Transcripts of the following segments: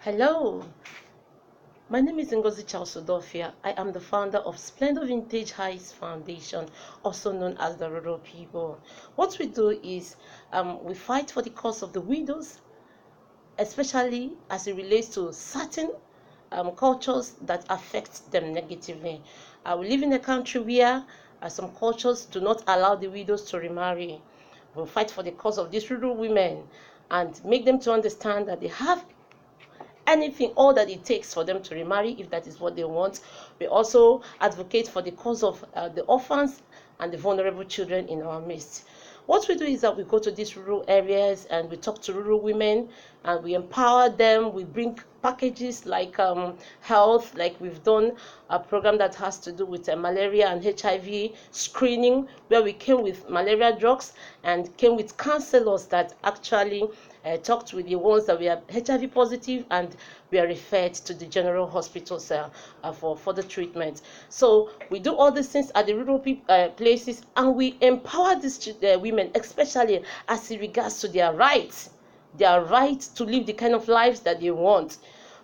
Hello, my name is Ngozi Charles-Odofia. I am the founder of Splendour Vintage Heights Foundation, also known as the Rural People. What we do is we fight for the cause of the widows, especially as it relates to certain cultures that affect them negatively. We live in a country where some cultures do not allow the widows to remarry. We'll fight for the cause of these rural women and make them to understand that they have anything, all that it takes for them to remarry if that is what they want. We also advocate for the cause of the orphans and the vulnerable children in our midst. What we do is that we go to these rural areas and we talk to rural women and we empower them. We bring packages like health, like we've done a program that has to do with malaria and HIV screening, where we came with malaria drugs and came with counselors that actually talked with the ones that were HIV positive, and we are referred to the general hospitals for further treatment. So we do all these things at the rural places, and we empower these women, especially as it regards to their rights to live the kind of lives that they want.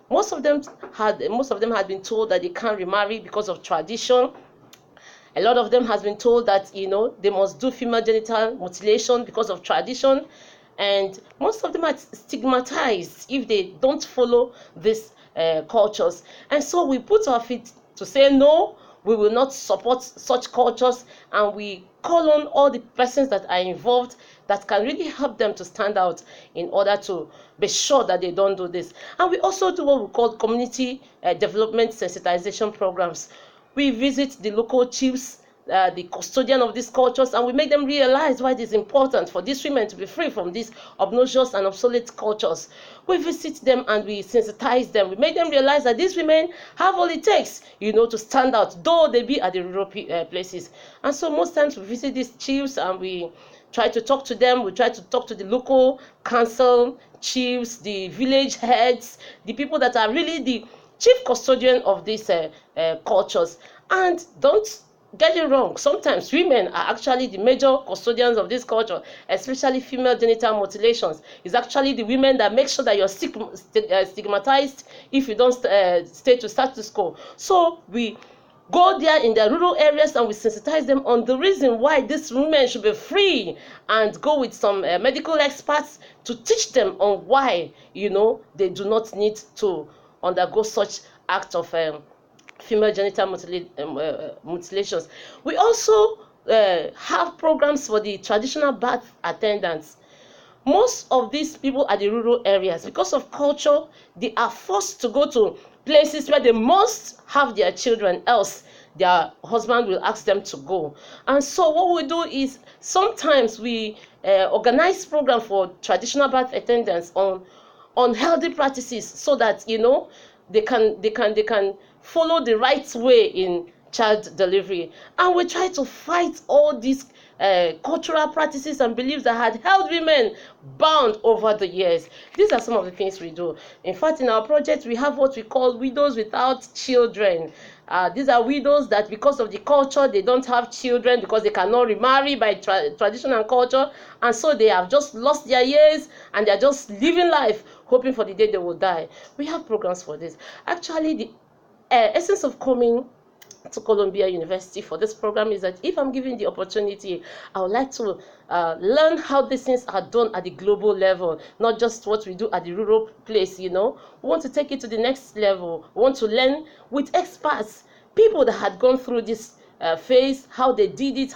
Most of them had been told that they can't remarry because of tradition. A lot of them has been told that they must do female genital mutilation because of tradition, and most of them are stigmatized if they don't follow these cultures. And so we put our feet to say no, we will not support such cultures, and we call on all the persons that are involved that can really help them to stand out in order to be sure that they don't do this. And we also do what we call community development sensitization programs. We visit the local chiefs, the custodian of these cultures, and we make them realize why it is important for these women to be free from these obnoxious and obsolete cultures. We visit them and we sensitize them. We make them realize that these women have all it takes, to stand out, though they be at the rural places. And so most times we visit these chiefs and we try to talk to them. We try to talk to the local council chiefs, the village heads, the people that are really the chief custodian of these cultures. And don't get it wrong, sometimes women are actually the major custodians of this culture, especially female genital mutilations. It's actually the women that make sure that you're stigmatized if you don't stay to status quo. So we go there in the rural areas and we sensitize them on the reason why these women should be free, and go with some medical experts to teach them on why they do not need to undergo such act of female genital mutilations. We also have programs for the traditional birth attendants. Most of these people at the rural areas, because of culture, they are forced to go to places where they must have their children, else their husband will ask them to go. And so what we do is sometimes we organize programs for traditional birth attendants on healthy practices, so that they can follow the right way in child delivery. And we try to fight all these cultural practices and beliefs that had held women bound over the years. These are some of the things we do. In fact, in our project, we have what we call widows without children. These are widows that, because of the culture, they don't have children because they cannot remarry by tradition and culture, and so they have just lost their years and they're just living life hoping for the day they will die. We have programs for this. Actually, the essence of coming to Columbia University for this program is that if I'm given the opportunity, I would like to learn how these things are done at the global level, not just what we do at the rural place. We want to take it to the next level. We want to learn with experts, people that had gone through this phase, how they did it,